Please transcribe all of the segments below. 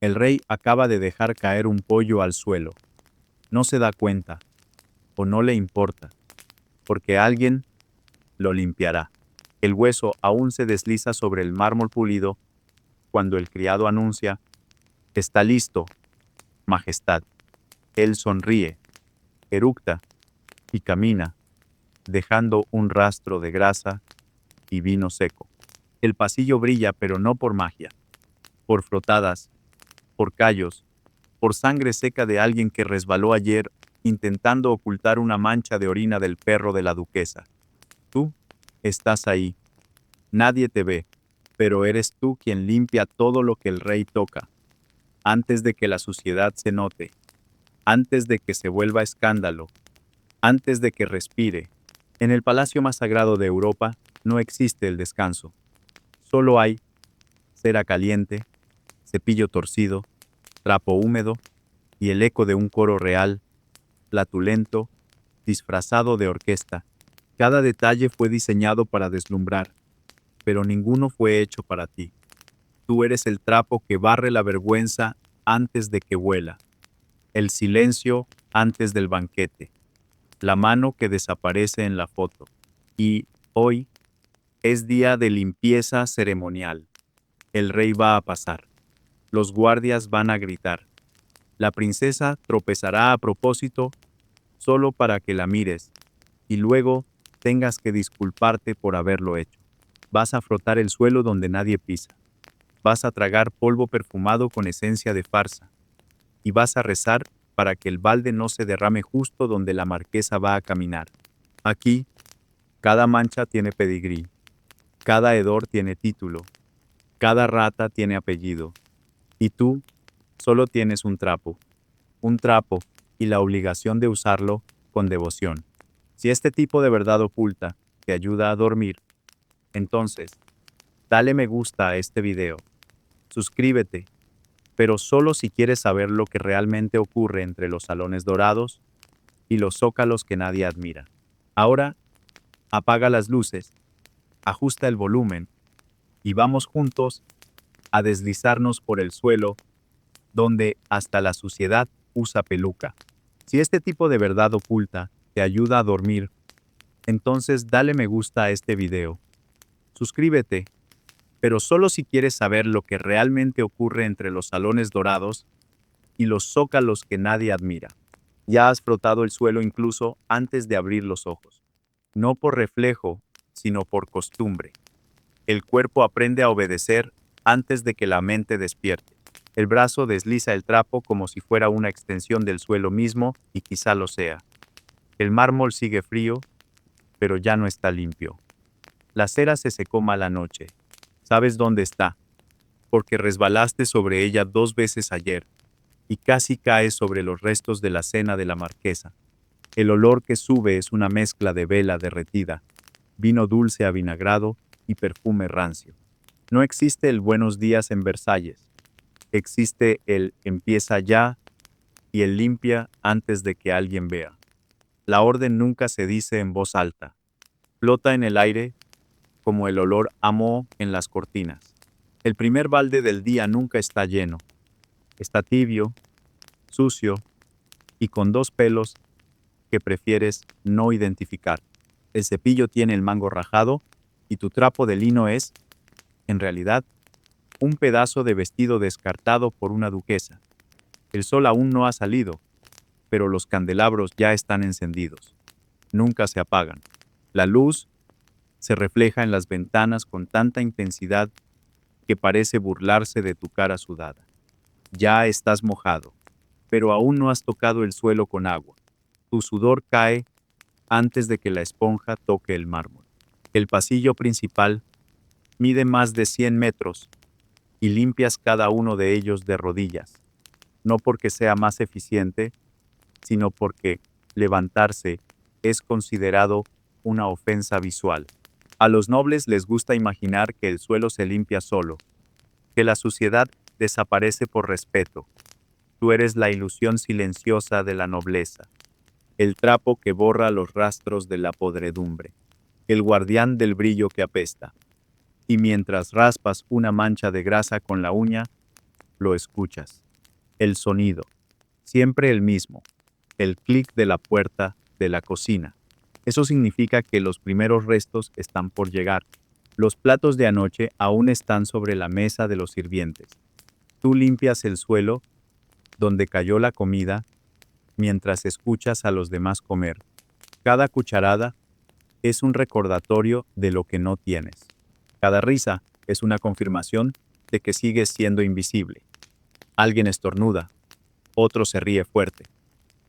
El rey acaba de dejar caer un pollo al suelo. No se da cuenta, o no le importa, porque alguien lo limpiará. El hueso aún se desliza sobre el mármol pulido cuando el criado anuncia: «Está listo, Majestad». Él sonríe, eructa y camina, dejando un rastro de grasa y vino seco. El pasillo brilla, pero no por magia, por frotadas, por callos, por sangre seca de alguien que resbaló ayer intentando ocultar una mancha de orina del perro de la duquesa. Tú estás ahí. Nadie te ve, pero eres tú quien limpia todo lo que el rey toca, antes de que la suciedad se note, antes de que se vuelva escándalo, antes de que respire. En el palacio más sagrado de Europa no existe el descanso. Solo hay cera caliente, cepillo torcido, trapo húmedo y el eco de un coro real, flatulento, disfrazado de orquesta. Cada detalle fue diseñado para deslumbrar, pero ninguno fue hecho para ti. Tú eres el trapo que barre la vergüenza antes de que vuela, el silencio antes del banquete, la mano que desaparece en la foto. Y hoy es día de limpieza ceremonial. El rey va a pasar. Los guardias van a gritar. La princesa tropezará a propósito solo para que la mires y luego tengas que disculparte por haberlo hecho. Vas a frotar el suelo donde nadie pisa. Vas a tragar polvo perfumado con esencia de farsa. Y vas a rezar para que el balde no se derrame justo donde la marquesa va a caminar. Aquí, cada mancha tiene pedigrí. Cada hedor tiene título. Cada rata tiene apellido. Y tú solo tienes un trapo. Un trapo y la obligación de usarlo con devoción. Si este tipo de verdad oculta te ayuda a dormir, entonces, dale me gusta a este video. Suscríbete, pero solo si quieres saber lo que realmente ocurre entre los salones dorados y los zócalos que nadie admira. Ahora, apaga las luces, ajusta el volumen y vamos juntos a deslizarnos por el suelo donde hasta la suciedad usa peluca. Si este tipo de verdad oculta te ayuda a dormir, entonces dale me gusta a este video. Suscríbete, pero solo si quieres saber lo que realmente ocurre entre los salones dorados y los zócalos que nadie admira. Ya has frotado el suelo incluso antes de abrir los ojos. No por reflejo, sino por costumbre. El cuerpo aprende a obedecer antes de que la mente despierte. El brazo desliza el trapo como si fuera una extensión del suelo mismo, y quizá lo sea. El mármol sigue frío, pero ya no está limpio. La cera se secó mal anoche. ¿Sabes dónde está? Porque resbalaste sobre ella 2 veces ayer, y casi caes sobre los restos de la cena de la marquesa. El olor que sube es una mezcla de vela derretida, vino dulce avinagrado y perfume rancio. No existe el buenos días en Versalles. Existe el empieza ya y el limpia antes de que alguien vea. La orden nunca se dice en voz alta. Flota en el aire como el olor a moho en las cortinas. El primer balde del día nunca está lleno. Está tibio, sucio y con 2 pelos que prefieres no identificar. El cepillo tiene el mango rajado y tu trapo de lino es, en realidad, un pedazo de vestido descartado por una duquesa. El sol aún no ha salido, pero los candelabros ya están encendidos. Nunca se apagan. La luz se refleja en las ventanas con tanta intensidad que parece burlarse de tu cara sudada. Ya estás mojado, pero aún no has tocado el suelo con agua. Tu sudor cae antes de que la esponja toque el mármol. El pasillo principal mide más de 100 metros y limpias cada uno de ellos de rodillas, no porque sea más eficiente, sino porque levantarse es considerado una ofensa visual. A los nobles les gusta imaginar que el suelo se limpia solo, que la suciedad desaparece por respeto. Tú eres la ilusión silenciosa de la nobleza, el trapo que borra los rastros de la podredumbre, el guardián del brillo que apesta. Y mientras raspas una mancha de grasa con la uña, lo escuchas. El sonido, siempre el mismo, el clic de la puerta de la cocina. Eso significa que los primeros restos están por llegar. Los platos de anoche aún están sobre la mesa de los sirvientes. Tú limpias el suelo donde cayó la comida mientras escuchas a los demás comer. Cada cucharada es un recordatorio de lo que no tienes. Cada risa es una confirmación de que sigues siendo invisible. Alguien estornuda, otro se ríe fuerte,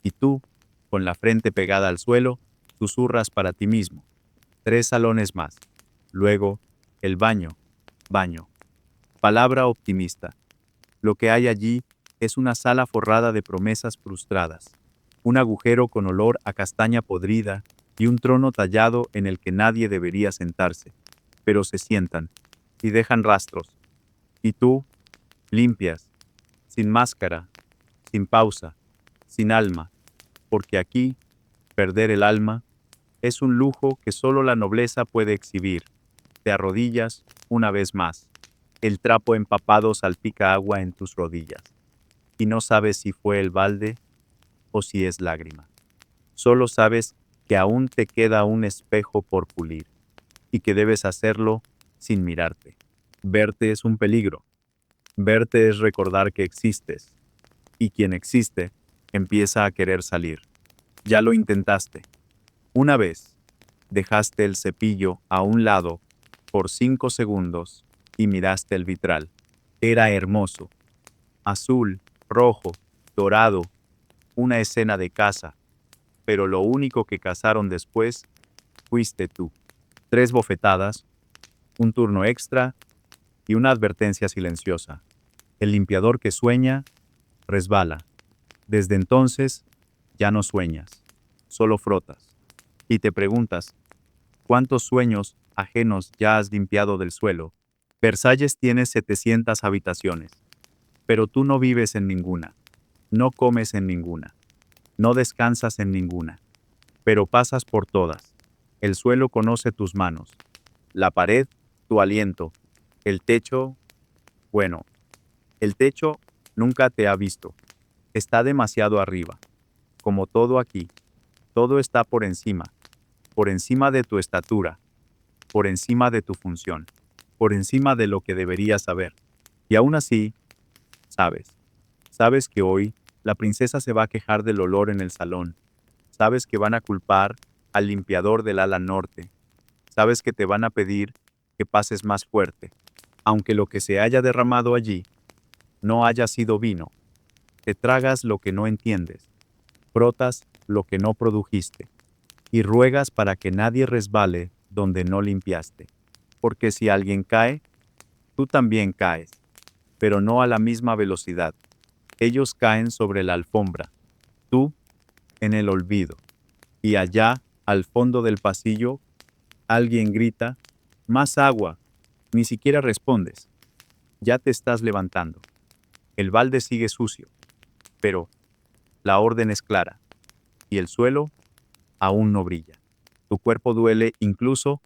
y tú, con la frente pegada al suelo, susurras para ti mismo. 3 salones más. Luego, el baño. Baño. Palabra optimista. Lo que hay allí es una sala forrada de promesas frustradas, un agujero con olor a castaña podrida y un trono tallado en el que nadie debería sentarse, pero se sientan y dejan rastros. Y tú, limpias, sin máscara, sin pausa, sin alma, porque aquí, perder el alma es un lujo que solo la nobleza puede exhibir. Te arrodillas una vez más. El trapo empapado salpica agua en tus rodillas. Y no sabes si fue el balde o si es lágrima. Solo sabes que aún te queda un espejo por pulir y que debes hacerlo sin mirarte. Verte es un peligro. Verte es recordar que existes. Y quien existe empieza a querer salir. Ya lo intentaste. Una vez, dejaste el cepillo a un lado por 5 segundos y miraste el vitral. Era hermoso. Azul, rojo, dorado, una escena de caza, pero lo único que cazaron después fuiste tú. 3 bofetadas, un turno extra y una advertencia silenciosa. El limpiador que sueña, resbala. Desde entonces, ya no sueñas, solo frotas. Y te preguntas, ¿cuántos sueños ajenos ya has limpiado del suelo? Versalles tiene 700 habitaciones, pero tú no vives en ninguna, no comes en ninguna, no descansas en ninguna, pero pasas por todas. El suelo conoce tus manos, la pared, tu aliento, el techo, bueno, el techo nunca te ha visto, está demasiado arriba, como todo aquí, todo está por encima de tu estatura, por encima de tu función, por encima de lo que deberías saber. Y aún así, sabes que hoy la princesa se va a quejar del olor en el salón, sabes que van a culpar al limpiador del ala norte, sabes que te van a pedir que pases más fuerte, aunque lo que se haya derramado allí no haya sido vino, te tragas lo que no entiendes, frotas lo que no produjiste, y ruegas para que nadie resbale donde no limpiaste. Porque si alguien cae, tú también caes, pero no a la misma velocidad. Ellos caen sobre la alfombra, tú en el olvido. Y allá, al fondo del pasillo, alguien grita, «¡Más agua!». Ni siquiera respondes. Ya te estás levantando. El balde sigue sucio, pero la orden es clara, y el suelo aún no brilla. Tu cuerpo duele incluso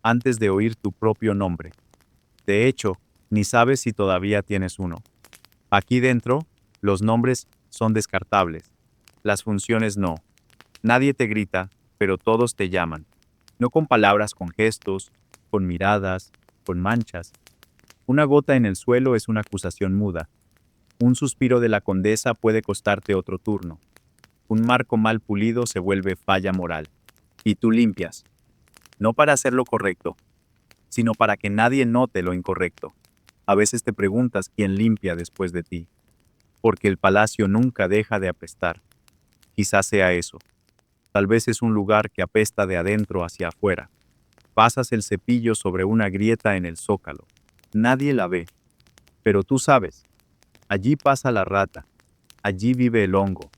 antes de oír tu propio nombre. De hecho, ni sabes si todavía tienes uno. Aquí dentro, los nombres son descartables. Las funciones no. Nadie te grita, pero todos te llaman. No con palabras, con gestos, con miradas, con manchas. Una gota en el suelo es una acusación muda. Un suspiro de la condesa puede costarte otro turno. Un marco mal pulido se vuelve falla moral. Y tú limpias. No para hacer lo correcto, sino para que nadie note lo incorrecto. A veces te preguntas quién limpia después de ti, porque el palacio nunca deja de apestar. Quizás sea eso. Tal vez es un lugar que apesta de adentro hacia afuera. Pasas el cepillo sobre una grieta en el zócalo. Nadie la ve, pero tú sabes. Allí pasa la rata. Allí vive el hongo.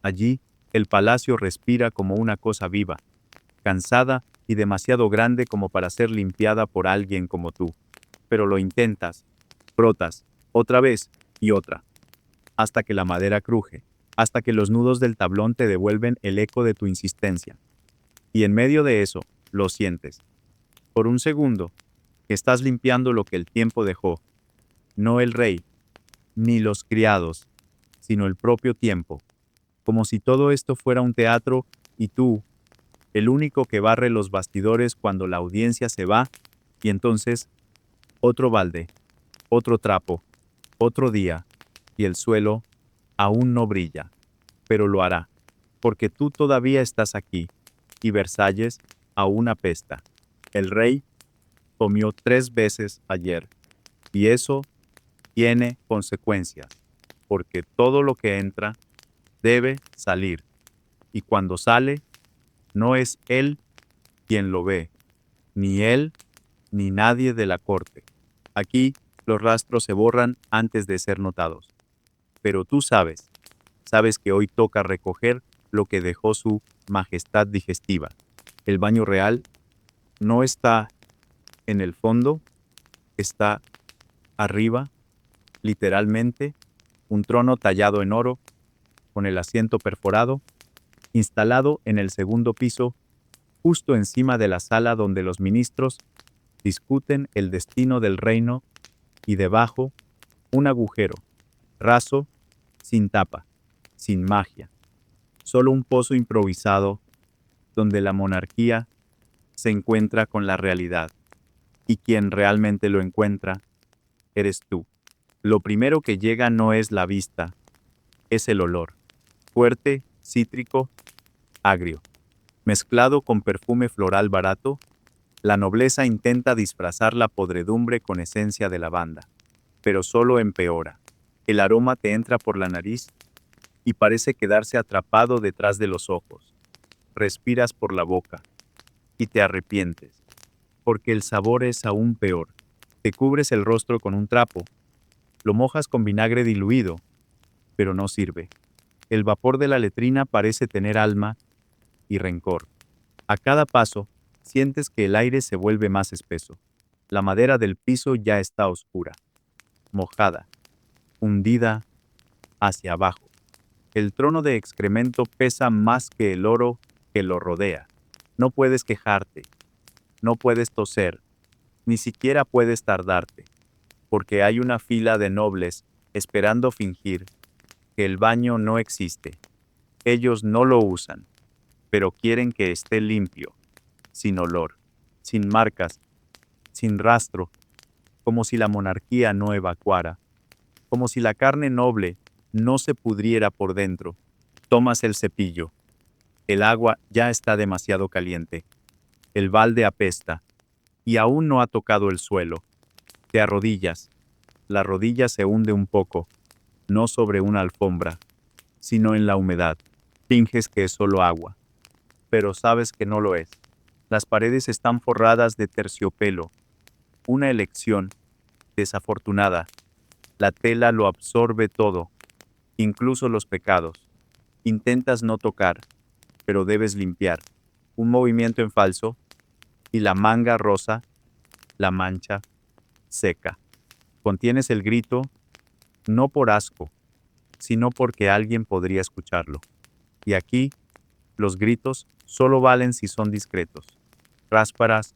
Allí, el palacio respira como una cosa viva, cansada y demasiado grande como para ser limpiada por alguien como tú. Pero lo intentas, frotas, otra vez y otra, hasta que la madera cruje, hasta que los nudos del tablón te devuelven el eco de tu insistencia. Y en medio de eso, lo sientes. Por un segundo, que estás limpiando lo que el tiempo dejó, no el rey, ni los criados, sino el propio tiempo, como si todo esto fuera un teatro y tú, el único que barre los bastidores cuando la audiencia se va, y entonces, otro balde, otro trapo, otro día, y el suelo aún no brilla, pero lo hará, porque tú todavía estás aquí, y Versalles aún apesta. El rey comió 3 veces ayer, y eso tiene consecuencias, porque todo lo que entra debe salir, y cuando sale, no es él quien lo ve, ni él ni nadie de la corte. Aquí los rastros se borran antes de ser notados. Pero tú sabes que hoy toca recoger lo que dejó su majestad digestiva. El baño real no está en el fondo, está arriba, literalmente, un trono tallado en oro, con el asiento perforado, instalado en el segundo piso, justo encima de la sala donde los ministros discuten el destino del reino, y debajo, un agujero, raso, sin tapa, sin magia, solo un pozo improvisado donde la monarquía se encuentra con la realidad, y quien realmente lo encuentra eres tú. Lo primero que llega no es la vista, es el olor, fuerte, cítrico, agrio. Mezclado con perfume floral barato, la nobleza intenta disfrazar la podredumbre con esencia de lavanda, pero solo empeora. El aroma te entra por la nariz y parece quedarse atrapado detrás de los ojos. Respiras por la boca y te arrepientes, porque el sabor es aún peor. Te cubres el rostro con un trapo, lo mojas con vinagre diluido, pero no sirve. El vapor de la letrina parece tener alma y rencor. A cada paso, sientes que el aire se vuelve más espeso. La madera del piso ya está oscura, mojada, hundida hacia abajo. El trono de excremento pesa más que el oro que lo rodea. No puedes quejarte, no puedes toser, ni siquiera puedes tardarte, porque hay una fila de nobles esperando fingir que el baño no existe. Ellos no lo usan, pero quieren que esté limpio, sin olor, sin marcas, sin rastro, como si la monarquía no evacuara, como si la carne noble no se pudriera por dentro. Tomas el cepillo. El agua ya está demasiado caliente. El balde apesta, y aún no ha tocado el suelo. Te arrodillas. La rodilla se hunde un poco, no sobre una alfombra, sino en la humedad. Finges que es solo agua, pero sabes que no lo es. Las paredes están forradas de terciopelo. Una elección desafortunada. La tela lo absorbe todo, incluso los pecados. Intentas no tocar, pero debes limpiar. Un movimiento en falso, y la manga rosa, la mancha, seca. Contienes el grito, no por asco, sino porque alguien podría escucharlo. Y aquí, los gritos solo valen si son discretos. Rásparas,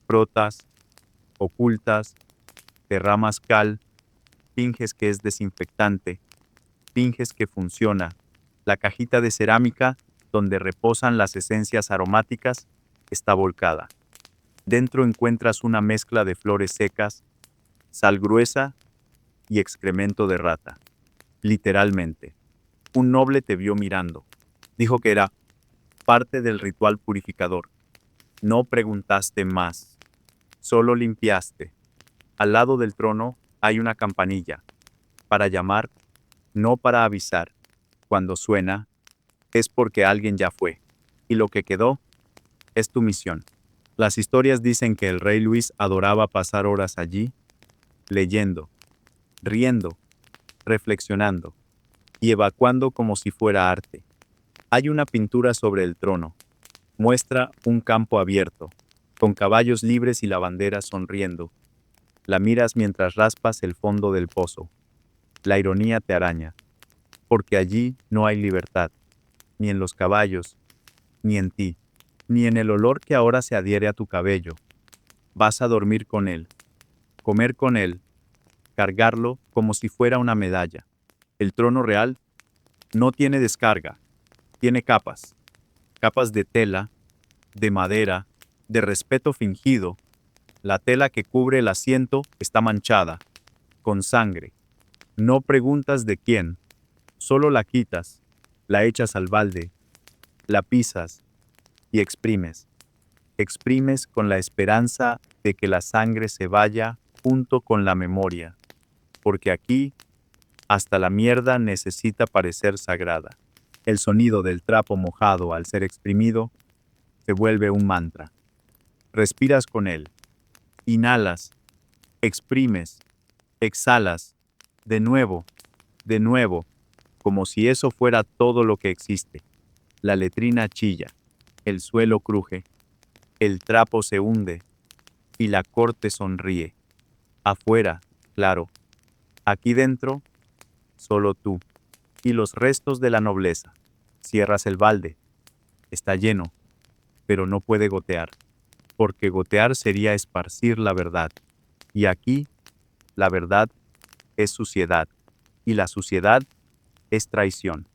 frotas, ocultas, derramas cal, finges que es desinfectante, finges que funciona. La cajita de cerámica, donde reposan las esencias aromáticas, está volcada. Dentro encuentras una mezcla de flores secas, sal gruesa y excremento de rata. Literalmente. Un noble te vio mirando. Dijo que era parte del ritual purificador. No preguntaste más. Solo limpiaste. Al lado del trono hay una campanilla. Para llamar, no para avisar. Cuando suena, es porque alguien ya fue. Y lo que quedó es tu misión. Las historias dicen que el rey Luis adoraba pasar horas allí, leyendo, riendo, reflexionando y evacuando como si fuera arte. Hay una pintura sobre el trono. Muestra un campo abierto, con caballos libres y la bandera sonriendo. La miras mientras raspas el fondo del pozo. La ironía te araña, porque allí no hay libertad, ni en los caballos, ni en ti, ni en el olor que ahora se adhiere a tu cabello. Vas a dormir con él, comer con él, cargarlo como si fuera una medalla. El trono real no tiene descarga, tiene capas, capas de tela, de madera, de respeto fingido. La tela que cubre el asiento está manchada, con sangre. No preguntas de quién, solo la quitas, la echas al balde, la pisas y exprimes. Exprimes con la esperanza de que la sangre se vaya junto con la memoria, porque aquí hasta la mierda necesita parecer sagrada. El sonido del trapo mojado al ser exprimido se vuelve un mantra. Respiras con él, inhalas, exprimes, exhalas, de nuevo, como si eso fuera todo lo que existe. La letrina chilla, el suelo cruje, el trapo se hunde y la corte sonríe. Afuera, claro. Aquí dentro, solo tú y los restos de la nobleza. Cierras el balde. Está lleno, pero no puede gotear, porque gotear sería esparcir la verdad. Y aquí, la verdad es suciedad, y la suciedad es traición.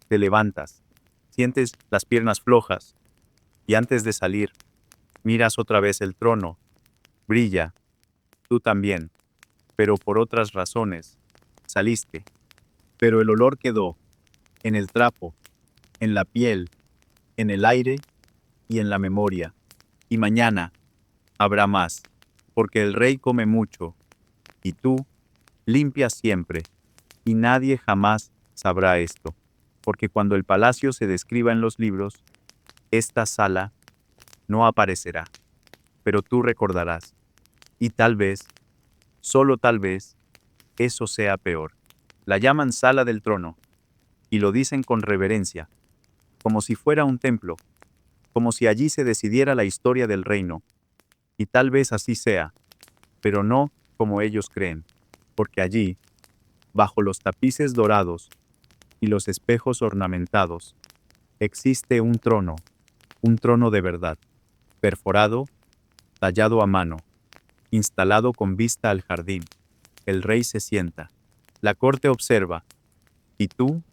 Te levantas, sientes las piernas flojas, y antes de salir, miras otra vez el trono. Brilla, tú también, pero por otras razones. Saliste, pero el olor quedó, en el trapo, en la piel, en el aire y en la memoria. Y mañana habrá más, porque el rey come mucho, y tú limpias siempre, y nadie jamás sabrá esto, porque cuando el palacio se describa en los libros, esta sala no aparecerá, pero tú recordarás, y tal vez, solo tal vez, eso sea peor. La llaman sala del trono, y lo dicen con reverencia, como si fuera un templo, como si allí se decidiera la historia del reino, y tal vez así sea, pero no como ellos creen, porque allí, bajo los tapices dorados y los espejos ornamentados, existe un trono de verdad, perforado, tallado a mano, instalado con vista al jardín. El rey se sienta, la corte observa, y tú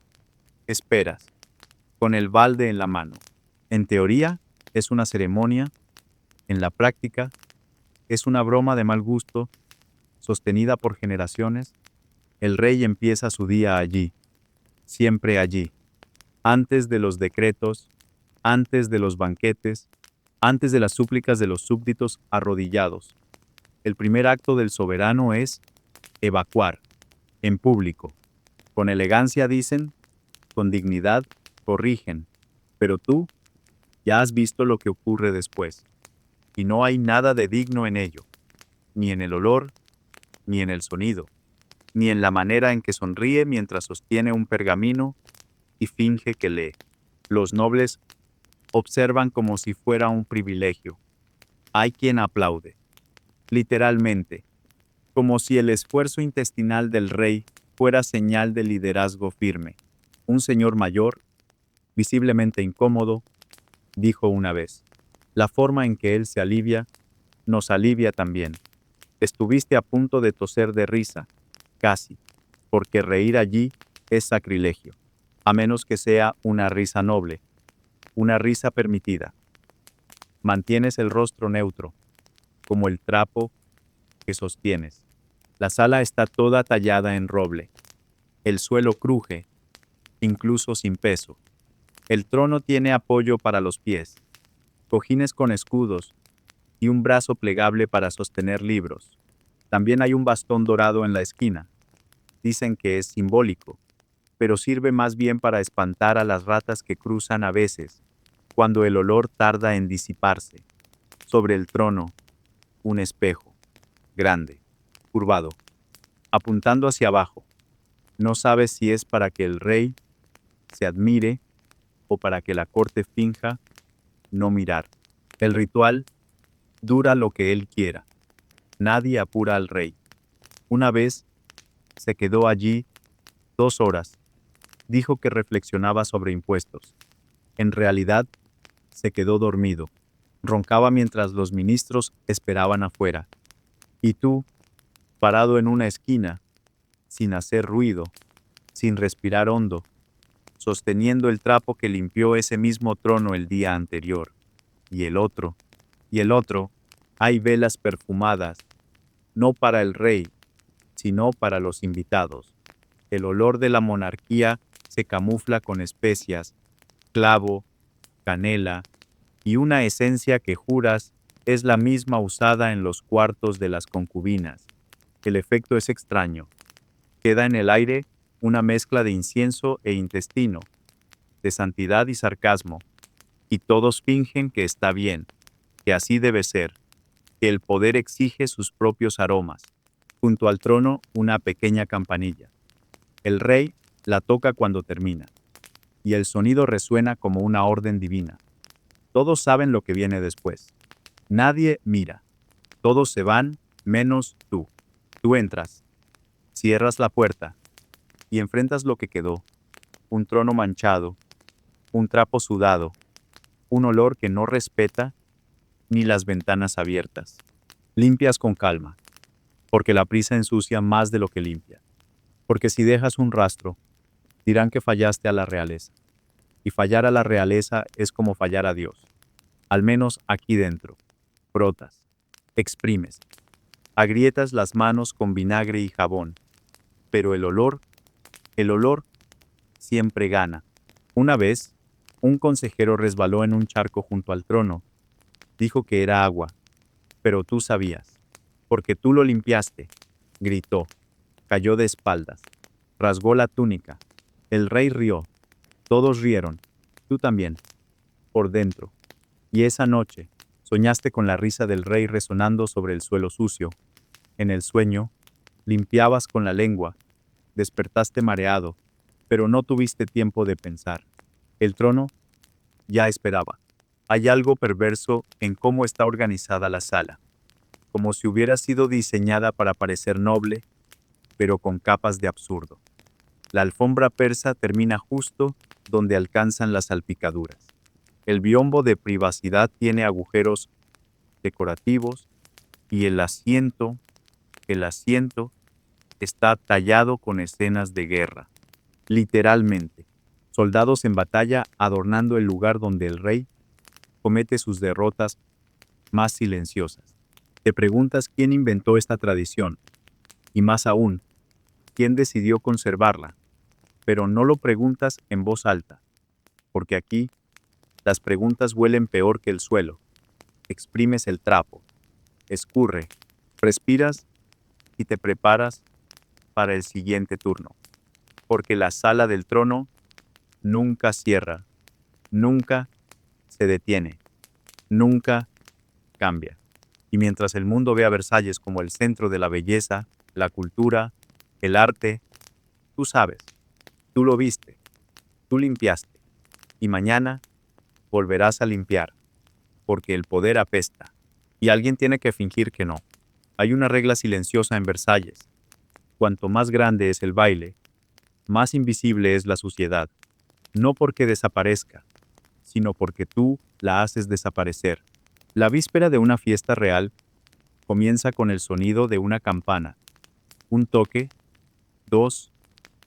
esperas, con el balde en la mano. En teoría, es una ceremonia, en la práctica, es una broma de mal gusto, sostenida por generaciones. El rey empieza su día allí, siempre allí, antes de los decretos, antes de los banquetes, antes de las súplicas de los súbditos arrodillados. El primer acto del soberano es evacuar, en público. Con elegancia dicen, con dignidad corrigen, pero tú ya has visto lo que ocurre después, y no hay nada de digno en ello, ni en el olor, ni en el sonido, ni en la manera en que sonríe mientras sostiene un pergamino y finge que lee. Los nobles observan como si fuera un privilegio. Hay quien aplaude, literalmente, como si el esfuerzo intestinal del rey fuera señal de liderazgo firme. Un señor mayor, visiblemente incómodo, dijo una vez, la forma en que él se alivia, nos alivia también. Estuviste a punto de toser de risa, casi, porque reír allí es sacrilegio, a menos que sea una risa noble, una risa permitida. Mantienes el rostro neutro, como el trapo que sostienes. La sala está toda tallada en roble. El suelo cruje, incluso sin peso. El trono tiene apoyo para los pies, cojines con escudos y un brazo plegable para sostener libros. También hay un bastón dorado en la esquina. Dicen que es simbólico, pero sirve más bien para espantar a las ratas que cruzan a veces, cuando el olor tarda en disiparse. Sobre el trono, un espejo, grande, curvado, apuntando hacia abajo. No sabes si es para que el rey se admire o para que la corte finja no mirar. El ritual dura lo que él quiera. Nadie apura al rey. Una vez se quedó allí 2 horas. Dijo que reflexionaba sobre impuestos. En realidad, se quedó dormido. Roncaba mientras los ministros esperaban afuera. Y tú parado en una esquina, sin hacer ruido, sin respirar hondo, sosteniendo el trapo que limpió ese mismo trono el día anterior. Y el otro, hay velas perfumadas, no para el rey, sino para los invitados. El olor de la monarquía se camufla con especias, clavo, canela y una esencia que juras es la misma usada en los cuartos de las concubinas. El efecto es extraño. Queda en el aire una mezcla de incienso e intestino, de santidad y sarcasmo, y todos fingen que está bien, que así debe ser, que el poder exige sus propios aromas. Junto al trono, una pequeña campanilla. El rey la toca cuando termina, y el sonido resuena como una orden divina. Todos saben lo que viene después. Nadie mira. Todos se van, menos tú. Tú entras, cierras la puerta, y enfrentas lo que quedó. Un trono manchado, un trapo sudado, un olor que no respeta ni las ventanas abiertas. Limpias con calma, porque la prisa ensucia más de lo que limpia. Porque si dejas un rastro, dirán que fallaste a la realeza. Y fallar a la realeza es como fallar a Dios. Al menos aquí dentro. Frotas, exprimes, agrietas las manos con vinagre y jabón. Pero el olor siempre gana. Una vez, un consejero resbaló en un charco junto al trono. Dijo que era agua, pero tú sabías, porque tú lo limpiaste. Gritó, cayó de espaldas, rasgó la túnica. El rey rió, todos rieron, tú también, por dentro. Y esa noche, soñaste con la risa del rey resonando sobre el suelo sucio. En el sueño, limpiabas con la lengua, despertaste mareado, pero no tuviste tiempo de pensar. El trono ya esperaba. Hay algo perverso en cómo está organizada la sala, como si hubiera sido diseñada para parecer noble, pero con capas de absurdo. La alfombra persa termina justo donde alcanzan las salpicaduras. El biombo de privacidad tiene agujeros decorativos y el asiento está tallado con escenas de guerra. Literalmente, soldados en batalla adornando el lugar donde el rey comete sus derrotas más silenciosas. Te preguntas quién inventó esta tradición, y más aún, quién decidió conservarla, pero no lo preguntas en voz alta, porque aquí las preguntas huelen peor que el suelo. Exprimes el trapo, escurre, respiras y te preparas para el siguiente turno, porque la sala del trono nunca cierra, nunca se detiene, nunca cambia. Y mientras el mundo ve a Versalles como el centro de la belleza, la cultura, el arte, tú sabes, tú lo viste, tú limpiaste, y mañana volverás a limpiar, porque el poder apesta, y alguien tiene que fingir que no. Hay una regla silenciosa en Versalles. Cuanto más grande es el baile, más invisible es la suciedad, no porque desaparezca, sino porque tú la haces desaparecer. La víspera de una fiesta real comienza con el sonido de una campana. Un toque, dos,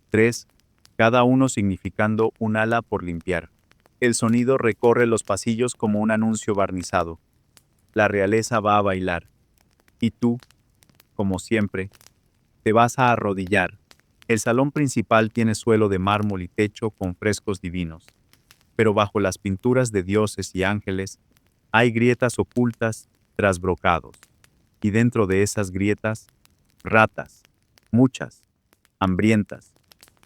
tres, cada uno significando un ala por limpiar. El sonido recorre los pasillos como un anuncio barnizado. La realeza va a bailar. Y tú, como siempre, te vas a arrodillar. El salón principal tiene suelo de mármol y techo con frescos divinos. Pero bajo las pinturas de dioses y ángeles, hay grietas ocultas tras brocados. Y dentro de esas grietas, ratas, muchas, hambrientas,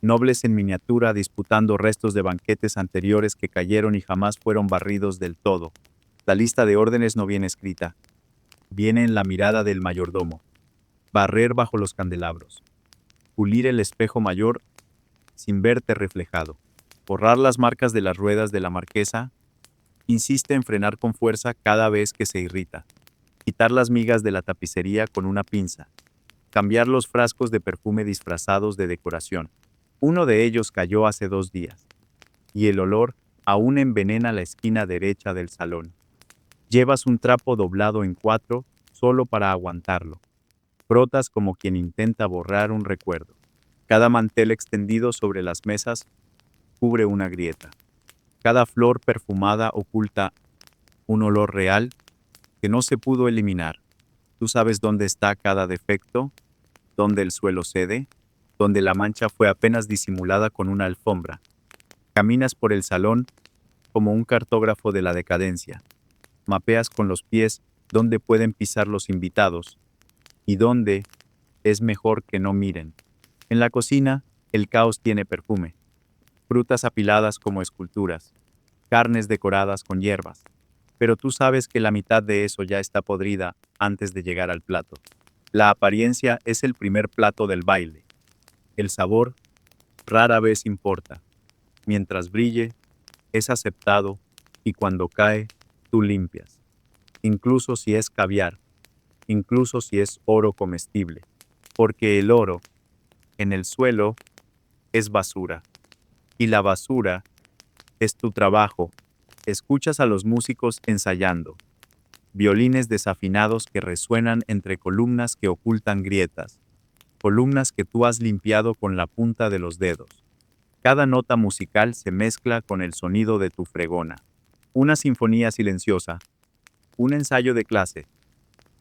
nobles en miniatura disputando restos de banquetes anteriores que cayeron y jamás fueron barridos del todo. La lista de órdenes no viene escrita. Viene en la mirada del mayordomo. Barrer bajo los candelabros. Pulir el espejo mayor sin verte reflejado. Borrar las marcas de las ruedas de la marquesa. Insiste en frenar con fuerza cada vez que se irrita. Quitar las migas de la tapicería con una pinza. Cambiar los frascos de perfume disfrazados de decoración. Uno de ellos cayó hace 2 días, y el olor aún envenena la esquina derecha del salón. Llevas un trapo doblado en 4 solo para aguantarlo. Frotas como quien intenta borrar un recuerdo. Cada mantel extendido sobre las mesas cubre una grieta. Cada flor perfumada oculta un olor real que no se pudo eliminar. ¿Tú sabes dónde está cada defecto? ¿Dónde el suelo cede? ¿Dónde la mancha fue apenas disimulada con una alfombra? Caminas por el salón como un cartógrafo de la decadencia. Mapeas con los pies dónde pueden pisar los invitados y dónde es mejor que no miren. En la cocina, el caos tiene perfume. Frutas apiladas como esculturas, carnes decoradas con hierbas. Pero tú sabes que la mitad de eso ya está podrida antes de llegar al plato. La apariencia es el primer plato del baile. El sabor rara vez importa. Mientras brille, es aceptado y cuando cae, tú limpias. Incluso si es caviar, incluso si es oro comestible. Porque el oro, en el suelo, es basura. Y la basura es tu trabajo. Escuchas a los músicos ensayando. Violines desafinados que resuenan entre columnas que ocultan grietas. Columnas que tú has limpiado con la punta de los dedos. Cada nota musical se mezcla con el sonido de tu fregona. Una sinfonía silenciosa, un ensayo de clase.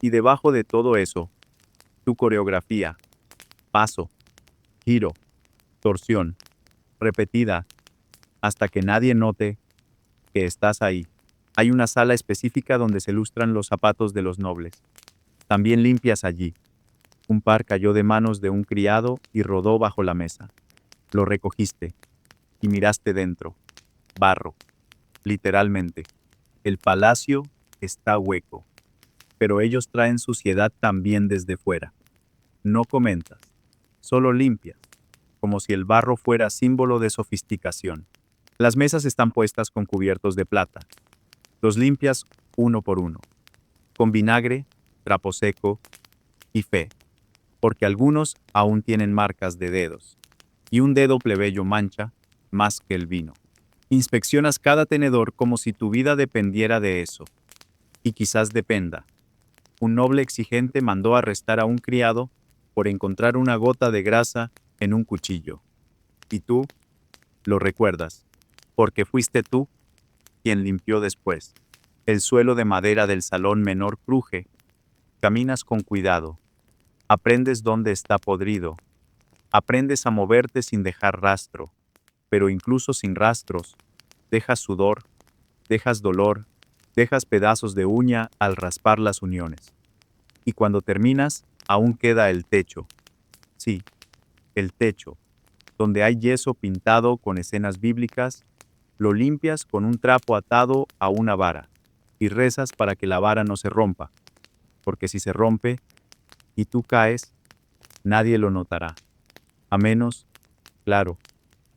Y debajo de todo eso, tu coreografía. Paso, giro, torsión, repetida, hasta que nadie note que estás ahí. Hay una sala específica donde se lustran los zapatos de los nobles. También limpias allí. Un par cayó de manos de un criado y rodó bajo la mesa. Lo recogiste y miraste dentro. Barro. Literalmente. El palacio está hueco. Pero ellos traen suciedad también desde fuera. No comentas. Solo limpias. Como si el barro fuera símbolo de sofisticación. Las mesas están puestas con cubiertos de plata. Los limpias uno por uno. Con vinagre, trapo seco y fe. Porque algunos aún tienen marcas de dedos. Y un dedo plebeyo mancha más que el vino. Inspeccionas cada tenedor como si tu vida dependiera de eso. Y quizás dependa. Un noble exigente mandó arrestar a un criado por encontrar una gota de grasa en un cuchillo. Y tú lo recuerdas, porque fuiste tú quien limpió después. El suelo de madera del salón menor cruje. Caminas con cuidado. Aprendes dónde está podrido. Aprendes a moverte sin dejar rastro. Pero incluso sin rastros, dejas sudor, dejas dolor, dejas pedazos de uña al raspar las uniones. Y cuando terminas, aún queda el techo. Sí, el techo, donde hay yeso pintado con escenas bíblicas, lo limpias con un trapo atado a una vara y rezas para que la vara no se rompa, porque si se rompe y tú caes, nadie lo notará, a menos, claro,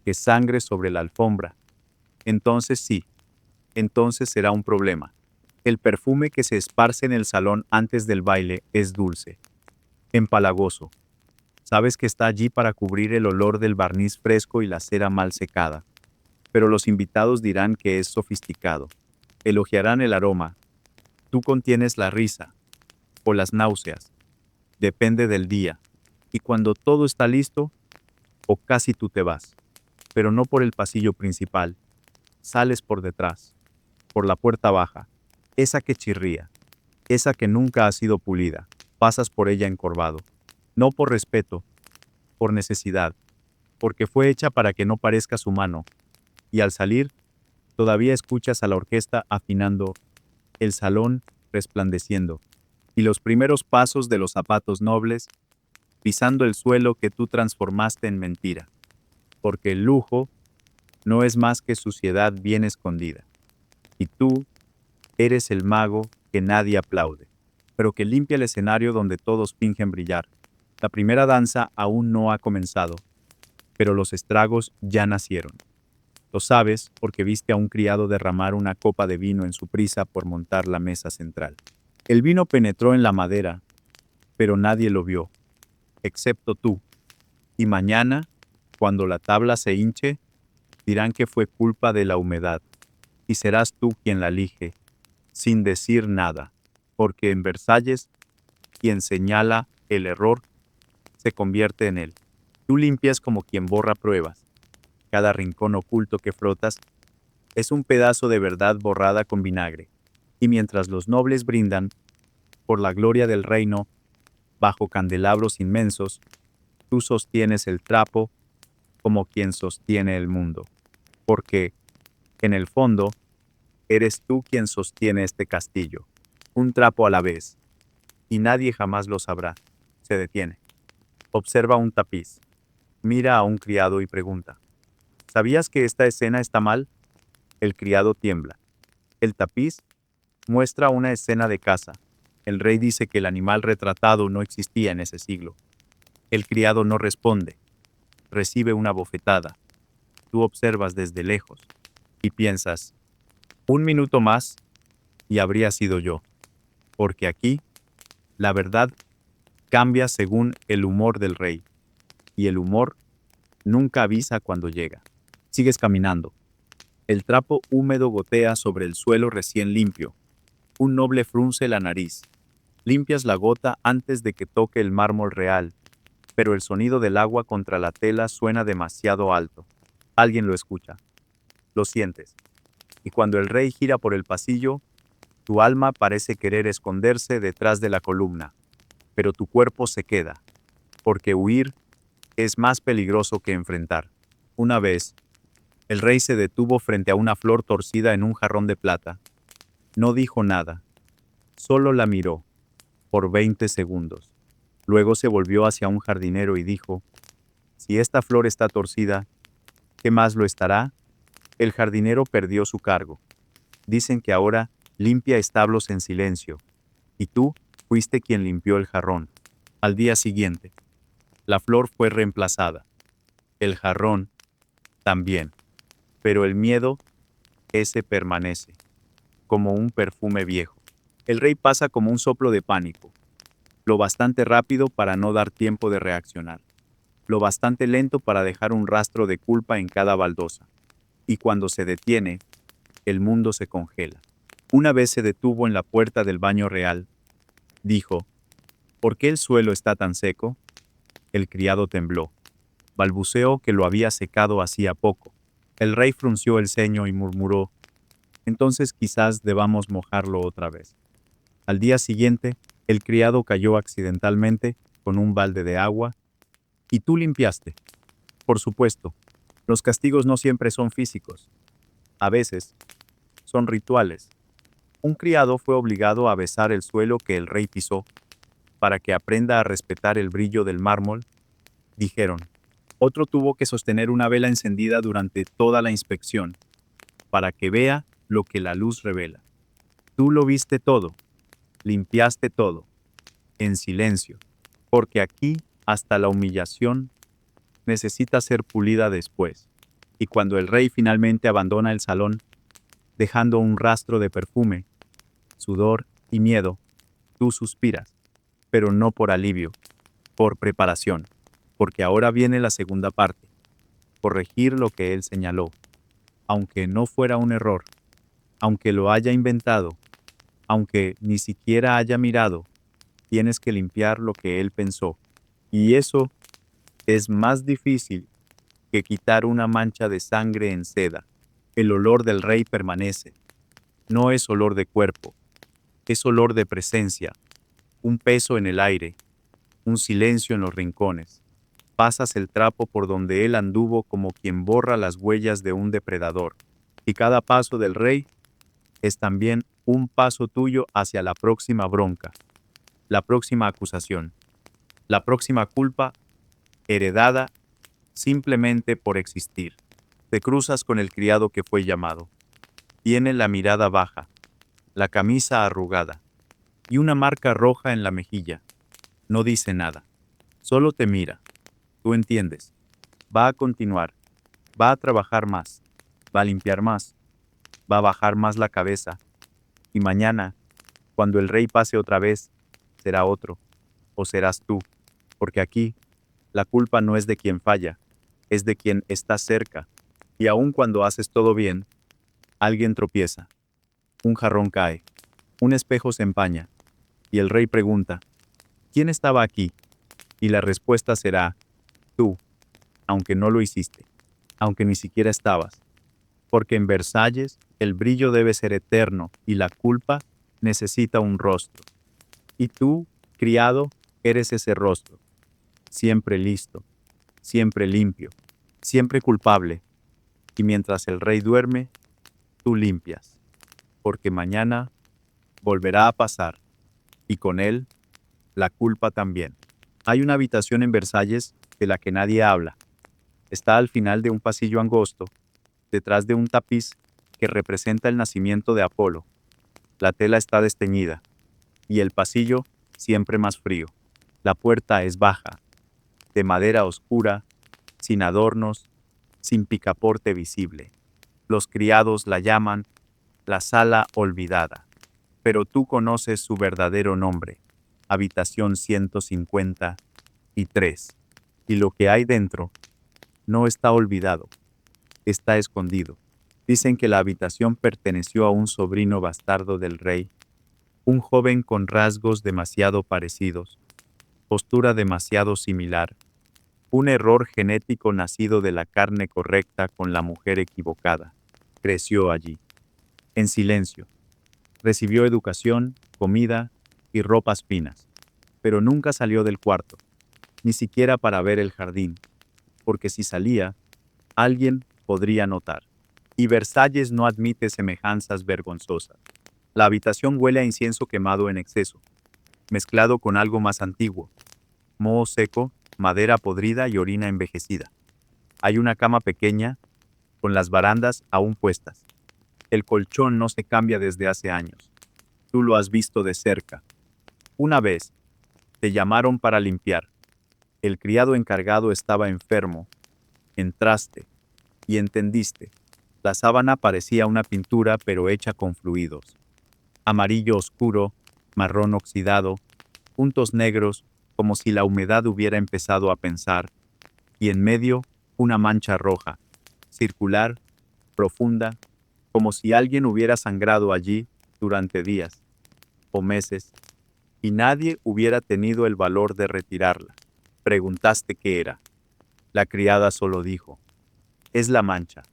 que sangre sobre la alfombra. Entonces sí, entonces será un problema. El perfume que se esparce en el salón antes del baile es dulce, empalagoso. Sabes que está allí para cubrir el olor del barniz fresco y la cera mal secada. Pero los invitados dirán que es sofisticado. Elogiarán el aroma. Tú contienes la risa o las náuseas. Depende del día. Y cuando todo está listo, o casi tú te vas. Pero no por el pasillo principal. Sales por detrás, por la puerta baja, esa que chirría, esa que nunca ha sido pulida. Pasas por ella encorvado. No por respeto, por necesidad, porque fue hecha para que no parezcas humano. Y al salir, todavía escuchas a la orquesta afinando, el salón resplandeciendo, y los primeros pasos de los zapatos nobles, pisando el suelo que tú transformaste en mentira. Porque el lujo no es más que suciedad bien escondida. Y tú eres el mago que nadie aplaude, pero que limpia el escenario donde todos fingen brillar. La primera danza aún no ha comenzado, pero los estragos ya nacieron. Lo sabes porque viste a un criado derramar una copa de vino en su prisa por montar la mesa central. El vino penetró en la madera, pero nadie lo vio, excepto tú. Y mañana, cuando la tabla se hinche, dirán que fue culpa de la humedad, y serás tú quien la elige, sin decir nada, porque en Versalles, quien señala el error se convierte en él. Tú limpias como quien borra pruebas. Cada rincón oculto que frotas es un pedazo de verdad borrada con vinagre. Y mientras los nobles brindan por la gloria del reino, bajo candelabros inmensos, tú sostienes el trapo como quien sostiene el mundo. Porque, en el fondo, eres tú quien sostiene este castillo, un trapo a la vez, y nadie jamás lo sabrá. Se detiene. Observa un tapiz. Mira a un criado y pregunta: ¿sabías que esta escena está mal? El criado tiembla. El tapiz muestra una escena de caza. El rey dice que el animal retratado no existía en ese siglo. El criado no responde. Recibe una bofetada. Tú observas desde lejos y piensas: un minuto más y habría sido yo. Porque aquí, la verdad cambia según el humor del rey. Y el humor nunca avisa cuando llega. Sigues caminando. El trapo húmedo gotea sobre el suelo recién limpio. Un noble frunce la nariz. Limpias la gota antes de que toque el mármol real, pero el sonido del agua contra la tela suena demasiado alto. Alguien lo escucha. Lo sientes. Y cuando el rey gira por el pasillo, tu alma parece querer esconderse detrás de la columna, pero tu cuerpo se queda, porque huir es más peligroso que enfrentar. Una vez, el rey se detuvo frente a una flor torcida en un jarrón de plata. No dijo nada, solo la miró, por 20 segundos. Luego se volvió hacia un jardinero y dijo: si esta flor está torcida, ¿qué más lo estará? El jardinero perdió su cargo. Dicen que ahora limpia establos en silencio, y tú fuiste quien limpió el jarrón. Al día siguiente, la flor fue reemplazada. El jarrón también. Pero el miedo, ese permanece, como un perfume viejo. El rey pasa como un soplo de pánico, lo bastante rápido para no dar tiempo de reaccionar, lo bastante lento para dejar un rastro de culpa en cada baldosa. Y cuando se detiene, el mundo se congela. Una vez se detuvo en la puerta del baño real. Dijo: ¿por qué el suelo está tan seco? El criado tembló. Balbuceó que lo había secado hacía poco. El rey frunció el ceño y murmuró: entonces quizás debamos mojarlo otra vez. Al día siguiente, el criado cayó accidentalmente con un balde de agua, y tú limpiaste. Por supuesto, los castigos no siempre son físicos. A veces, son rituales. Un criado fue obligado a besar el suelo que el rey pisó, para que aprenda a respetar el brillo del mármol, dijeron. Otro tuvo que sostener una vela encendida durante toda la inspección, para que vea lo que la luz revela. Tú lo viste todo, limpiaste todo, en silencio, porque aquí hasta la humillación necesita ser pulida después. Y cuando el rey finalmente abandona el salón, dejando un rastro de perfume, sudor y miedo, tú suspiras, pero no por alivio, por preparación, porque ahora viene la segunda parte, corregir lo que él señaló, aunque no fuera un error, aunque lo haya inventado, aunque ni siquiera haya mirado, tienes que limpiar lo que él pensó. Y eso es más difícil que quitar una mancha de sangre en seda. El olor del rey permanece. No es olor de cuerpo, es olor de presencia, un peso en el aire, un silencio en los rincones. Pasas el trapo por donde él anduvo como quien borra las huellas de un depredador. Y cada paso del rey es también un paso tuyo hacia la próxima bronca, la próxima acusación, la próxima culpa heredada simplemente por existir. Te cruzas con el criado que fue llamado. Tiene la mirada baja, la camisa arrugada y una marca roja en la mejilla. No dice nada, solo te mira. Tú entiendes. Va a continuar, va a trabajar más, va a limpiar más, va a bajar más la cabeza. Y mañana, cuando el rey pase otra vez, será otro, o serás tú, porque aquí la culpa no es de quien falla, es de quien está cerca. Y aun cuando haces todo bien, alguien tropieza, un jarrón cae, un espejo se empaña, y el rey pregunta: ¿quién estaba aquí? Y la respuesta será, tú, aunque no lo hiciste, aunque ni siquiera estabas. Porque en Versalles el brillo debe ser eterno y la culpa necesita un rostro. Y tú, criado, eres ese rostro, siempre listo, siempre limpio, siempre culpable. Y mientras el rey duerme, tú limpias, porque mañana volverá a pasar, y con él, la culpa también. Hay una habitación en Versalles de la que nadie habla. Está al final de un pasillo angosto, detrás de un tapiz que representa el nacimiento de Apolo. La tela está desteñida, y el pasillo siempre más frío. La puerta es baja, de madera oscura, sin adornos, sin picaporte visible. Los criados la llaman la sala olvidada, pero tú conoces su verdadero nombre, habitación 153. Y lo que hay dentro no está olvidado, está escondido. Dicen que la habitación perteneció a un sobrino bastardo del rey, un joven con rasgos demasiado parecidos, postura demasiado similar, un error genético nacido de la carne correcta con la mujer equivocada. Creció allí, en silencio. Recibió educación, comida y ropas finas, pero nunca salió del cuarto, ni siquiera para ver el jardín, porque si salía, alguien podría notar. Y Versalles no admite semejanzas vergonzosas. La habitación huele a incienso quemado en exceso, mezclado con algo más antiguo, moho seco, madera podrida y orina envejecida. Hay una cama pequeña, con las barandas aún puestas. El colchón no se cambia desde hace años. Tú lo has visto de cerca. Una vez, te llamaron para limpiar. El criado encargado estaba enfermo. Entraste y entendiste. La sábana parecía una pintura pero hecha con fluidos. Amarillo oscuro, marrón oxidado, puntos negros, como si la humedad hubiera empezado a pensar, y en medio una mancha roja, circular, profunda, como si alguien hubiera sangrado allí durante días o meses, y nadie hubiera tenido el valor de retirarla. Preguntaste qué era. La criada solo dijo, es la mancha,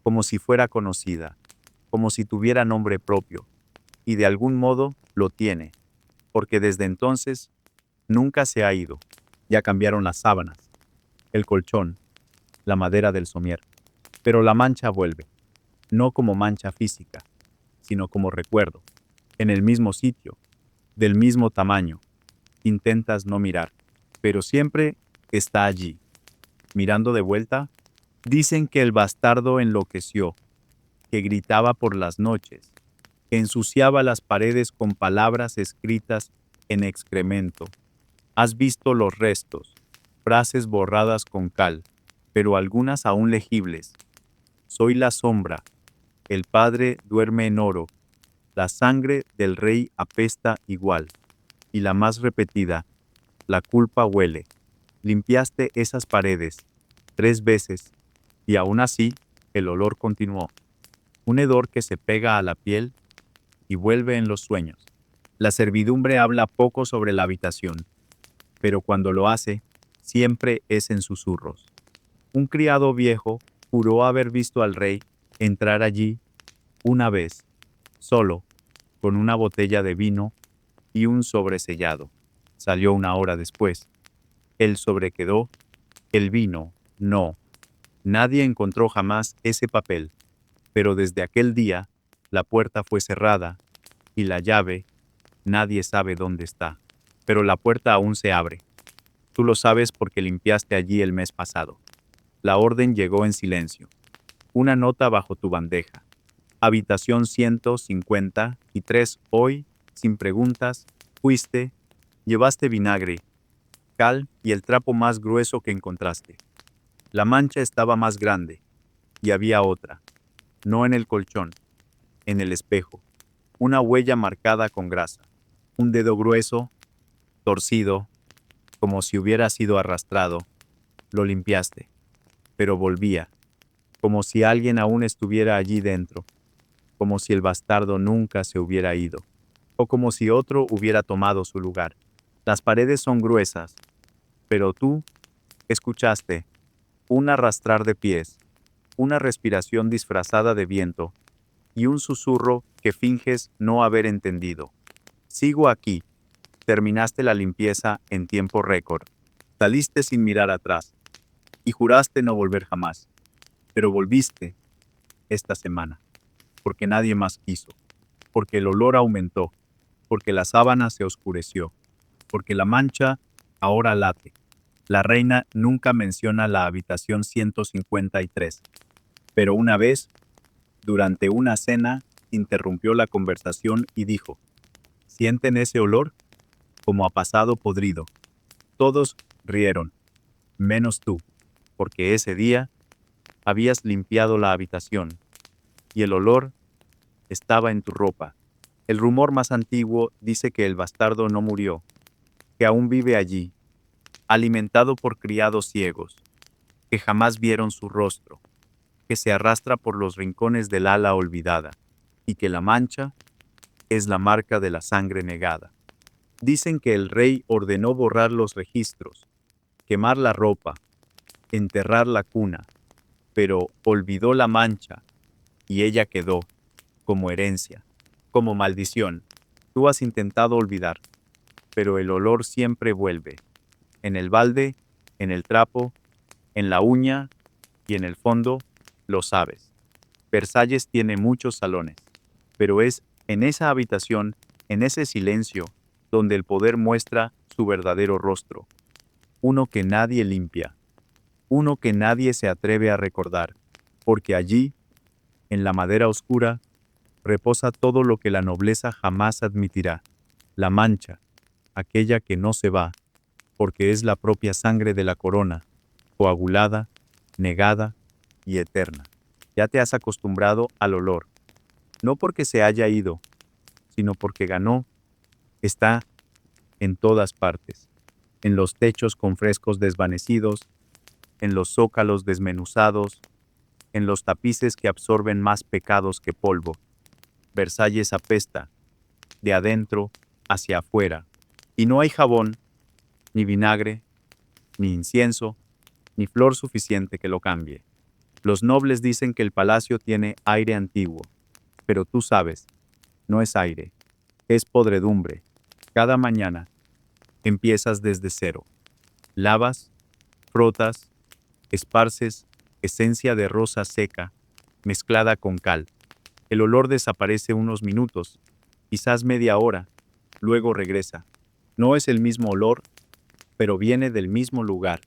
como si fuera conocida, como si tuviera nombre propio, y de algún modo lo tiene, porque desde entonces nunca se ha ido. Ya cambiaron las sábanas, el colchón, la madera del somier, pero la mancha vuelve, no como mancha física, sino como recuerdo, en el mismo sitio, del mismo tamaño. Intentas no mirar, pero siempre está allí. Mirando de vuelta, dicen que el bastardo enloqueció, que gritaba por las noches, que ensuciaba las paredes con palabras escritas en excremento. Has visto los restos, frases borradas con cal, pero algunas aún legibles. Soy la sombra, el padre duerme en oro, la sangre del rey apesta igual, y la más repetida, la culpa huele. Limpiaste esas paredes 3 veces, y aún así el olor continuó. Un hedor que se pega a la piel y vuelve en los sueños. La servidumbre habla poco sobre la habitación, pero cuando lo hace, siempre es en susurros. Un criado viejo juró haber visto al rey entrar allí una vez, solo, con una botella de vino y un sobresellado. Salió 1 hora después. El sobre quedó, el vino no. Nadie encontró jamás ese papel, pero desde aquel día la puerta fue cerrada y la llave nadie sabe dónde está. Pero la puerta aún se abre. Tú lo sabes porque limpiaste allí el mes pasado. La orden llegó en silencio. Una nota bajo tu bandeja. Habitación 153 hoy, sin preguntas, fuiste, llevaste vinagre, cal y el trapo más grueso que encontraste. La mancha estaba más grande, y había otra, no en el colchón, en el espejo, una huella marcada con grasa, un dedo grueso, torcido, como si hubiera sido arrastrado. Lo limpiaste, pero volvía, como si alguien aún estuviera allí dentro, como si el bastardo nunca se hubiera ido, o como si otro hubiera tomado su lugar. Las paredes son gruesas, pero tú escuchaste un arrastrar de pies, una respiración disfrazada de viento y un susurro que finges no haber entendido. Sigo aquí. Terminaste la limpieza en tiempo récord. Saliste sin mirar atrás y juraste no volver jamás. Pero volviste esta semana, porque nadie más quiso, porque el olor aumentó, porque la sábana se oscureció, porque la mancha ahora late. La reina nunca menciona la habitación 153, pero una vez, durante una cena, interrumpió la conversación y dijo: ¿Sienten ese olor? Como a pasado podrido. Todos rieron, menos tú, porque ese día habías limpiado la habitación, y el olor estaba en tu ropa. El rumor más antiguo dice que el bastardo no murió, que aún vive allí, alimentado por criados ciegos, que jamás vieron su rostro, que se arrastra por los rincones del ala olvidada, y que la mancha es la marca de la sangre negada. Dicen que el rey ordenó borrar los registros, quemar la ropa, enterrar la cuna, pero olvidó la mancha, y ella quedó, como herencia, como maldición. Tú has intentado olvidar, pero el olor siempre vuelve, en el balde, en el trapo, en la uña y en el fondo, lo sabes. Versalles tiene muchos salones, pero es en esa habitación, en ese silencio, donde el poder muestra su verdadero rostro. Uno que nadie limpia, uno que nadie se atreve a recordar, porque allí, en la madera oscura, reposa todo lo que la nobleza jamás admitirá. La mancha, aquella que no se va, porque es la propia sangre de la corona, coagulada, negada y eterna. Ya te has acostumbrado al olor, no porque se haya ido, sino porque ganó. Está en todas partes, en los techos con frescos desvanecidos, en los zócalos desmenuzados, en los tapices que absorben más pecados que polvo. Versalles apesta, de adentro hacia afuera, y no hay jabón, ni vinagre, ni incienso, ni flor suficiente que lo cambie. Los nobles dicen que el palacio tiene aire antiguo, pero tú sabes, no es aire, es podredumbre. Cada mañana empiezas desde cero. Lavas, frotas, esparces esencia de rosa seca mezclada con cal. El olor desaparece unos minutos, quizás media hora, luego regresa. No es el mismo olor, pero viene del mismo lugar.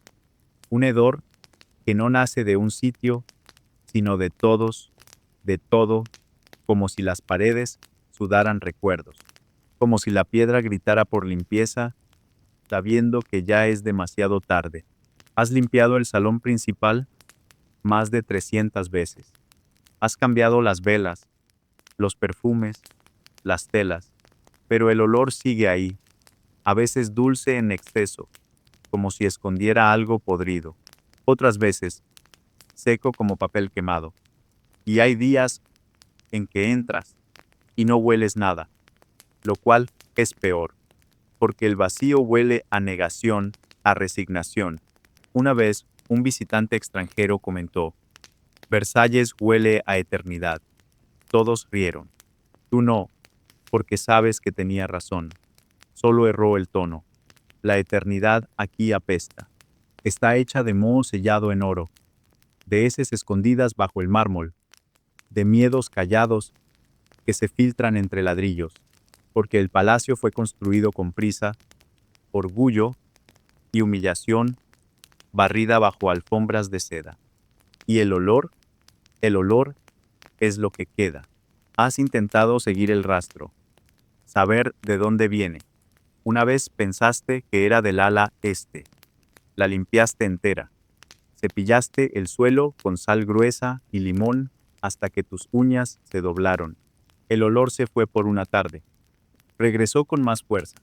Un hedor que no nace de un sitio, sino de todos, de todo, como si las paredes sudaran recuerdos, como si la piedra gritara por limpieza, sabiendo que ya es demasiado tarde. Has limpiado el salón principal más de 300 veces. Has cambiado las velas, los perfumes, las telas, pero el olor sigue ahí, a veces dulce en exceso, como si escondiera algo podrido, otras veces seco como papel quemado. Y hay días en que entras y no hueles nada, lo cual es peor, porque el vacío huele a negación, a resignación. Una vez, un visitante extranjero comentó: Versalles huele a eternidad. Todos rieron. Tú no, porque sabes que tenía razón. Solo erró el tono. La eternidad aquí apesta. Está hecha de moho sellado en oro, de heces escondidas bajo el mármol, de miedos callados que se filtran entre ladrillos, porque el palacio fue construido con prisa, orgullo y humillación, barrida bajo alfombras de seda. Y el olor es lo que queda. Has intentado seguir el rastro, saber de dónde viene. Una vez pensaste que era del ala este. La limpiaste entera. Cepillaste el suelo con sal gruesa y limón hasta que tus uñas se doblaron. El olor se fue por una tarde. Regresó con más fuerza.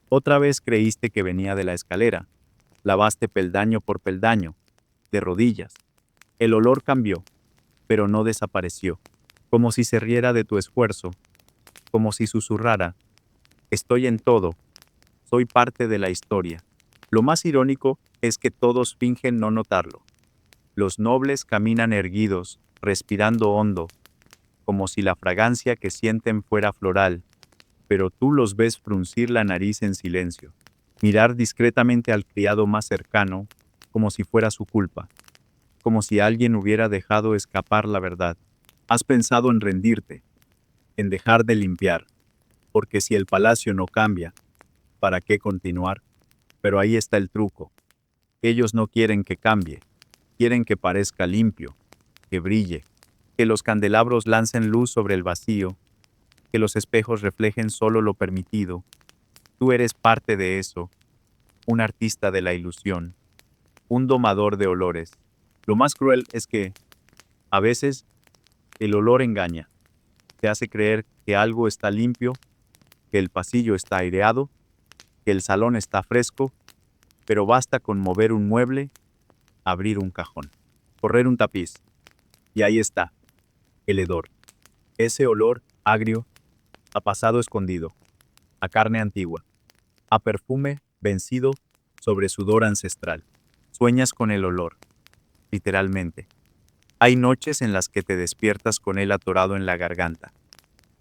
Otra vez creíste que venía de la escalera. Lavaste peldaño por peldaño, de rodillas. El olor cambió, pero no desapareció. Como si se riera de tu esfuerzo, como si susurrara: estoy en todo, Soy parte de la historia. Lo más irónico es que todos fingen no notarlo. Los nobles caminan erguidos, respirando hondo, como si la fragancia que sienten fuera floral, pero tú los ves fruncir la nariz en silencio, mirar discretamente al criado más cercano, como si fuera su culpa, como si alguien hubiera dejado escapar la verdad. Has pensado en rendirte, en dejar de limpiar, porque si el palacio no cambia, ¿para qué continuar? Pero ahí está el truco. Ellos no quieren que cambie, quieren que parezca limpio, que brille, que los candelabros lancen luz sobre el vacío, que los espejos reflejen solo lo permitido. Tú eres parte de eso, un artista de la ilusión, un domador de olores. Lo más cruel es que, a veces, el olor engaña. Te hace creer que algo está limpio, que el pasillo está aireado, que el salón está fresco, pero basta con mover un mueble, abrir un cajón, correr un tapiz, y ahí está, el hedor. Ese olor agrio, a pasado escondido, a carne antigua, a perfume vencido sobre sudor ancestral. Sueñas con el olor, literalmente. Hay noches en las que te despiertas con él atorado en la garganta.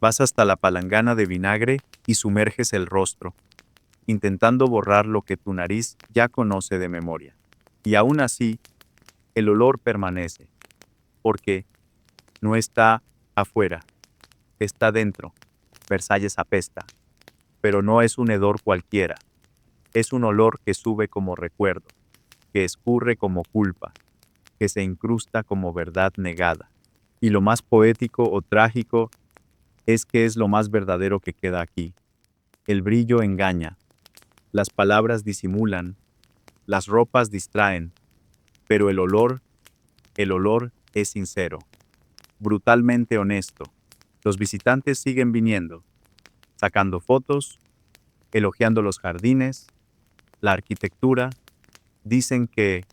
Vas hasta la palangana de vinagre y sumerges el rostro, intentando borrar lo que tu nariz ya conoce de memoria. Y aún así, el olor permanece, porque no está afuera, está dentro. Versalles apesta, pero no es un hedor cualquiera. Es un olor que sube como recuerdo, que escurre como culpa, que se incrusta como verdad negada. Y lo más poético o trágico es que es lo más verdadero que queda aquí. El brillo engaña, las palabras disimulan, las ropas distraen, pero el olor es sincero, brutalmente honesto. Los visitantes siguen viniendo, sacando fotos, elogiando los jardines, la arquitectura. Dicen que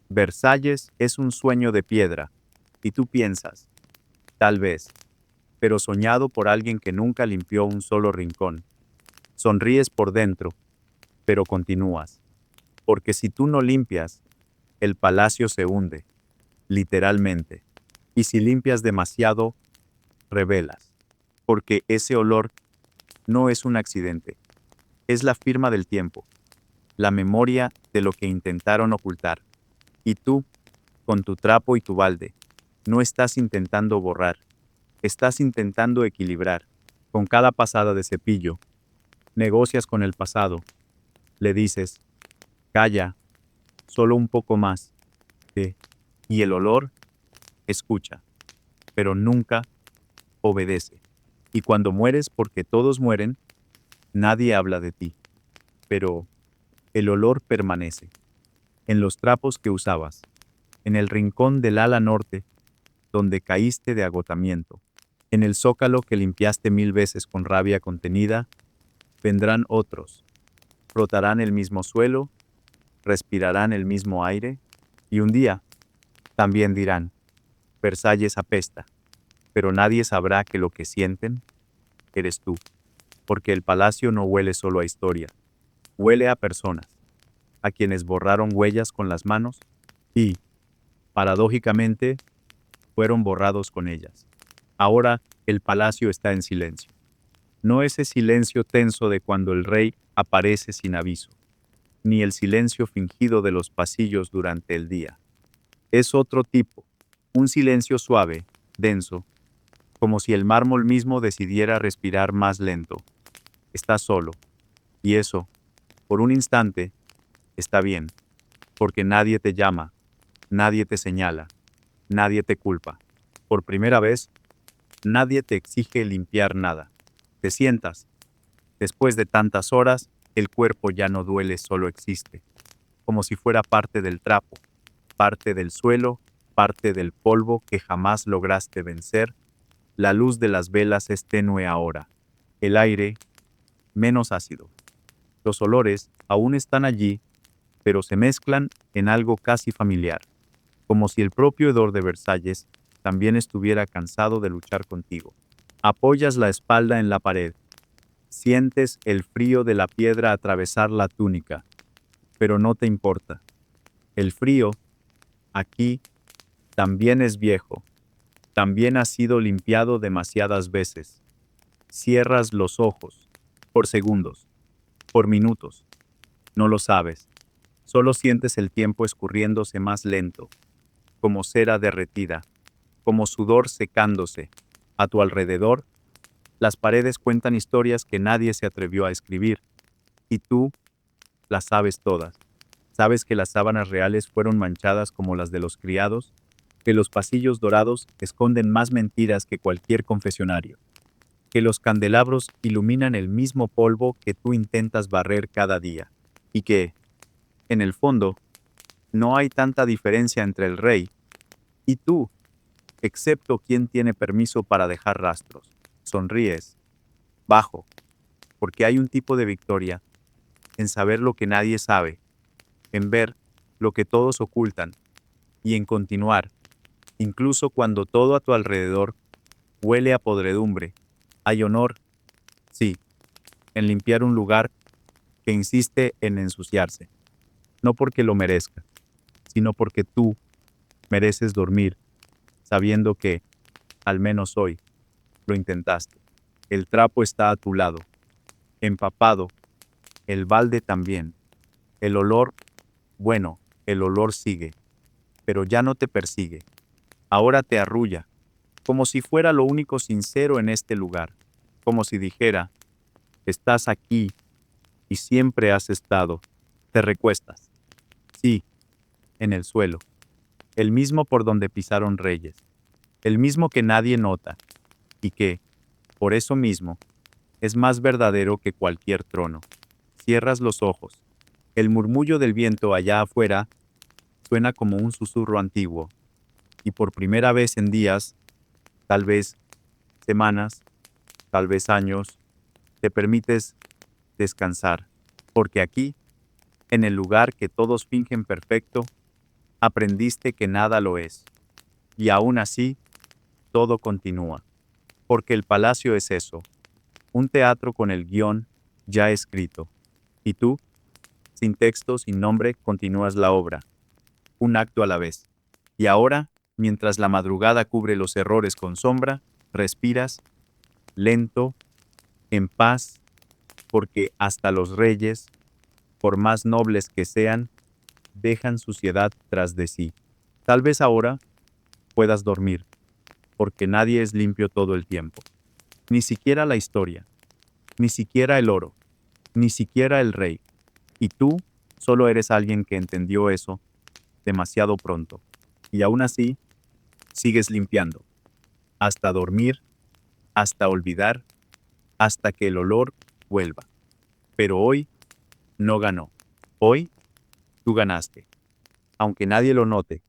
Versalles es un sueño de piedra, y tú piensas, tal vez, pero soñado por alguien que nunca limpió un solo rincón. Sonríes por dentro, pero continúas, porque si tú no limpias, el palacio se hunde, literalmente, y si limpias demasiado, revelas, porque ese olor no es un accidente, es la firma del tiempo, la memoria de lo que intentaron ocultar. Y tú, con tu trapo y tu balde, no estás intentando borrar, estás intentando equilibrar. Con cada pasada de cepillo, negocias con el pasado, le dices, calla, solo un poco más, y el olor escucha, pero nunca obedece. Y cuando mueres, porque todos mueren, nadie habla de ti, pero el olor permanece, en los trapos que usabas, en el rincón del ala norte, donde caíste de agotamiento, en el zócalo que limpiaste 1000 veces con rabia contenida. Vendrán otros, frotarán el mismo suelo, respirarán el mismo aire, y un día también dirán, Versalles apesta, pero nadie sabrá que lo que sienten eres tú, porque el palacio no huele solo a historia, huele a personas, a quienes borraron huellas con las manos y, paradójicamente, fueron borrados con ellas. Ahora el palacio está en silencio. No ese silencio tenso de cuando el rey aparece sin aviso, ni el silencio fingido de los pasillos durante el día. Es otro tipo, un silencio suave, denso, como si el mármol mismo decidiera respirar más lento. Está solo, y eso, por un instante, está bien, porque nadie te llama, nadie te señala, nadie te culpa. Por primera vez, nadie te exige limpiar nada. Te sientas. Después de tantas horas, el cuerpo ya no duele, solo existe, como si fuera parte del trapo, parte del suelo, parte del polvo que jamás lograste vencer. La luz de las velas es tenue ahora, el aire menos ácido. Los olores aún están allí, pero se mezclan en algo casi familiar, como si el propio hedor de Versalles también estuviera cansado de luchar contigo. Apoyas la espalda en la pared, Sientes el frío de la piedra atravesar la túnica, pero no te importa. El frío, aquí, también es viejo, también ha sido limpiado demasiadas veces. Cierras los ojos, por segundos, por minutos. No lo sabes. Solo sientes el tiempo escurriéndose más lento, como cera derretida, como sudor secándose. A tu alrededor, las paredes cuentan historias que nadie se atrevió a escribir, y tú las sabes todas. Sabes que las sábanas reales fueron manchadas como las de los criados, que los pasillos dorados esconden más mentiras que cualquier confesionario, que los candelabros iluminan el mismo polvo que tú intentas barrer cada día, y que, en el fondo, no hay tanta diferencia entre el rey y tú, excepto quien tiene permiso para dejar rastros. Sonríes, bajo, porque hay un tipo de victoria en saber lo que nadie sabe, en ver lo que todos ocultan, y en continuar, incluso cuando todo a tu alrededor huele a podredumbre. Hay honor, sí, en limpiar un lugar que insiste en ensuciarse, no porque lo merezca, sino porque tú mereces dormir, sabiendo que, al menos hoy, lo intentaste. El trapo está a tu lado, empapado, el balde también. El olor, bueno, el olor sigue, pero ya no te persigue. Ahora te arrulla, como si fuera lo único sincero en este lugar, como si dijera, estás aquí y siempre has estado. Te recuestas. Sí, en el suelo, el mismo por donde pisaron reyes, el mismo que nadie nota, y que, por eso mismo, es más verdadero que cualquier trono. Cierras los ojos. El murmullo del viento allá afuera suena como un susurro antiguo, y por primera vez en días, tal vez semanas, tal vez años, te permites descansar, porque aquí, en el lugar que todos fingen perfecto, aprendiste que nada lo es. Y aún así, todo continúa, porque el palacio es eso, un teatro con el guión ya escrito. Y tú, sin texto, sin nombre, continúas la obra, un acto a la vez. Y ahora, mientras la madrugada cubre los errores con sombra, respiras, lento, en paz, porque hasta los reyes, por más nobles que sean, dejan suciedad tras de sí. Tal vez ahora puedas dormir, porque nadie es limpio todo el tiempo. Ni siquiera la historia, ni siquiera el oro, ni siquiera el rey. Y tú solo eres alguien que entendió eso demasiado pronto. Y aún así, sigues limpiando, hasta dormir, hasta olvidar, hasta que el olor vuelva. Pero hoy no ganó. Hoy tú ganaste, aunque nadie lo note.